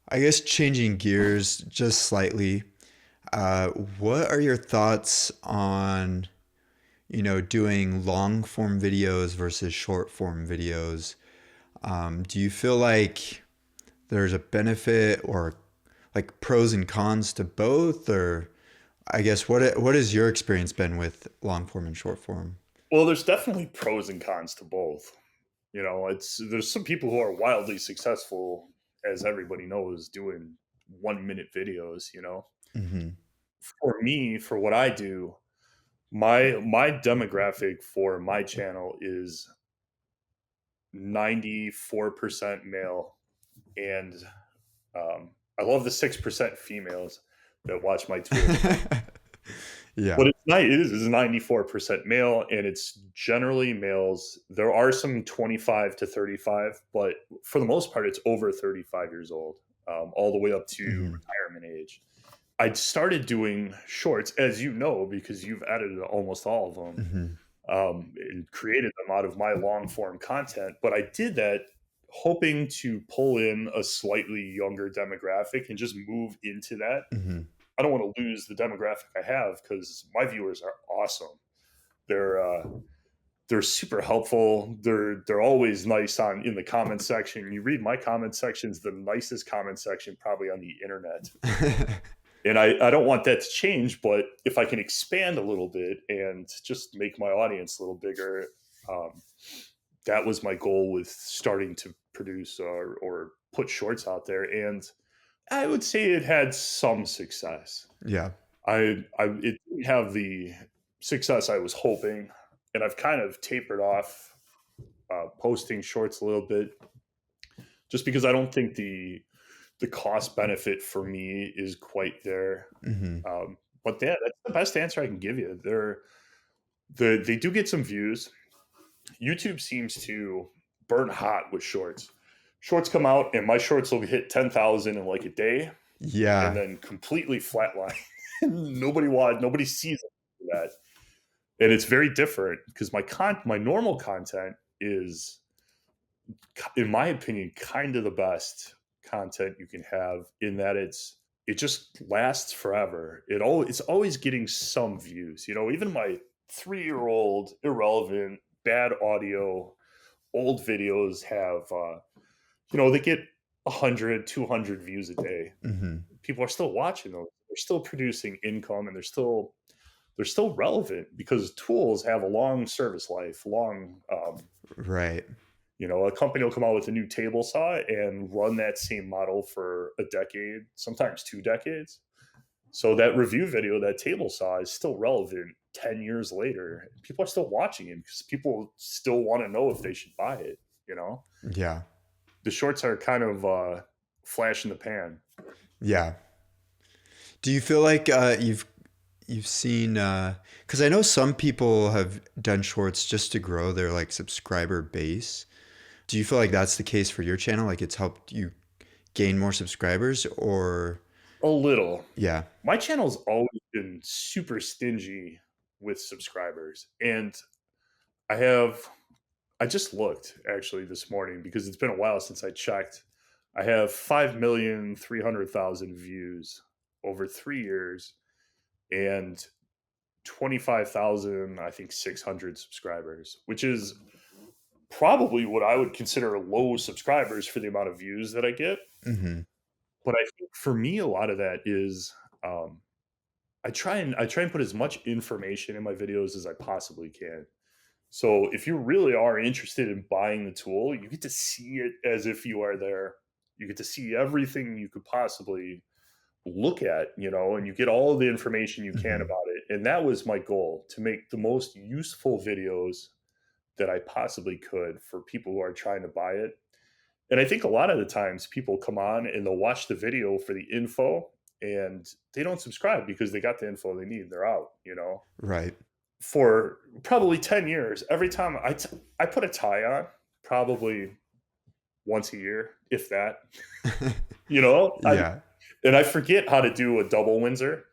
I guess changing gears just slightly, what are your thoughts on, doing long form videos versus short form videos? Do you feel like there's a benefit or like pros and cons to both? Or I guess what has your experience been with long form and short form? Well, there's definitely pros and cons to both. It's there's some people who are wildly successful, as everybody knows, doing 1 minute videos. Hmm. For me, for what I do, my demographic for my channel is 94% male, and I love the 6% females that watch my tools. Yeah. But it is 94% male, and it's generally males. There are some 25 to 35, but for the most part, it's over 35 years old, all the way up to Hmm. retirement age. I started doing shorts, as you know, because you've edited almost all of them, Hmm. and created them out of my long form content. But I did that hoping to pull in a slightly younger demographic and just move into that. Hmm. I don't want to lose the demographic I have because my viewers are awesome. They're they're super helpful. They're always nice on in the comment section. You read my comment section is the nicest comment section probably on the internet. And I don't want that to change, but if I can expand a little bit and just make my audience a little bigger, um, that was my goal with starting to produce or put shorts out there. And I would say it had some success. Yeah. It didn't have the success I was hoping, and I've kind of tapered off posting shorts a little bit, just because I don't think the cost benefit for me is quite there. Hmm. But yeah, that's the best answer I can give you. They do get some views. YouTube seems to burn hot with shorts. Shorts come out, and my shorts will hit 10,000 in like a day, and Yeah. then completely flatline. Nobody sees that, and it's very different because my normal content is, in my opinion, kind of the best content you can have, in that it just lasts forever. It's always getting some views. Even my 3-year-old irrelevant bad audio old videos have they get 100, 200 views a day. Hmm. People are still watching those. They're still producing income, and they're still relevant because tools have a long service life. Right. A company will come out with a new table saw and run that same model for a decade, sometimes 2 decades. So that review video, that table saw, is still relevant 10 years later. People are still watching it because people still want to know if they should buy it. You know, Yeah. the shorts are kind of flash in the pan. Yeah. Do you feel like you've seen because I know some people have done shorts just to grow their like subscriber base. Do you feel like that's the case for your channel? Like it's helped you gain more subscribers or A little. yeah. My channel's always been super stingy with subscribers, and I have I just looked actually this morning because it's been a while since I checked. I have 5,300,000 views over 3 years and 25,000, I think 600 subscribers, which is probably what I would consider low subscribers for the amount of views that I get. Hmm. But I think for me, a lot of that is um, I try and put as much information in my videos as I possibly can. So if you really are interested in buying the tool, you get to see it as if you are there. You get to see everything you could possibly look at, and you get all the information you can Hmm. about it. And that was my goal, to make the most useful videos that I possibly could for people who are trying to buy it. And I think a lot of the times people come on and they'll watch the video for the info, and they don't subscribe because they got the info they need. They're out. Right. For probably 10 years, every time I put a tie on, probably once a year, if that, you know, I, Yeah. and I forget how to do a double Windsor.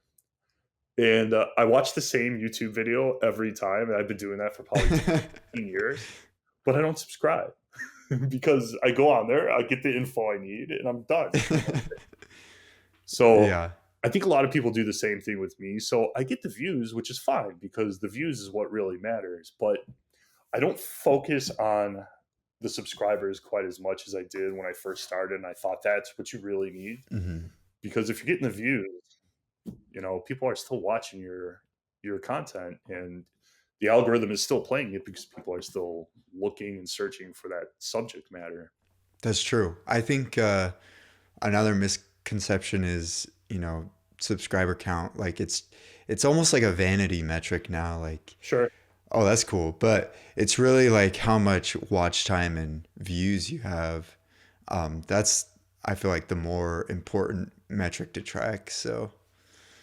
And I watch the same YouTube video every time. And I've been doing that for probably 10 years, but I don't subscribe. because I go on there, I get the info I need, and I'm done. So Yeah. I think a lot of people do the same thing with me. So I get the views, which is fine because the views is what really matters. But I don't focus on the subscribers quite as much as I did when I first started. And I thought that's what you really need. Hmm. Because if you're getting the views, people are still watching your content, and the algorithm is still playing it because people are still looking and searching for that subject matter. That's true. I think another misconception is, subscriber count. Like it's almost like a vanity metric now. Like, Sure. oh, that's cool, but it's really like how much watch time and views you have. That's I feel like the more important metric to track. So,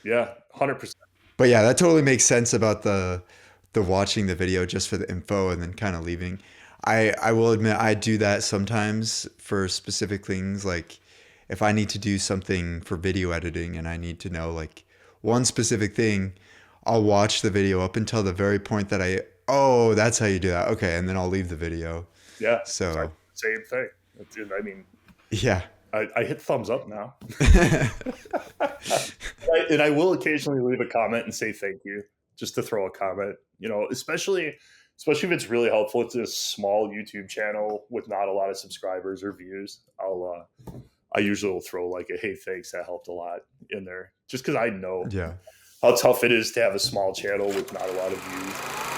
Yeah, 100%. but yeah, that totally makes sense about the watching the video just for the info and then kind of leaving. I will admit I do that sometimes for specific things, like if I need to do something for video editing and I need to know like one specific thing, I'll watch the video up until the very point that oh, that's how you do that. Okay, and then I'll leave the video. Yeah, So, same thing. I mean, yeah. I hit thumbs up now. And I will occasionally leave a comment and say thank you, just to throw a comment. Especially if it's really helpful. It's a small YouTube channel with not a lot of subscribers or views. I usually will throw like a hey thanks, that helped a lot in there, just because I know Yeah. how tough it is to have a small channel with not a lot of views.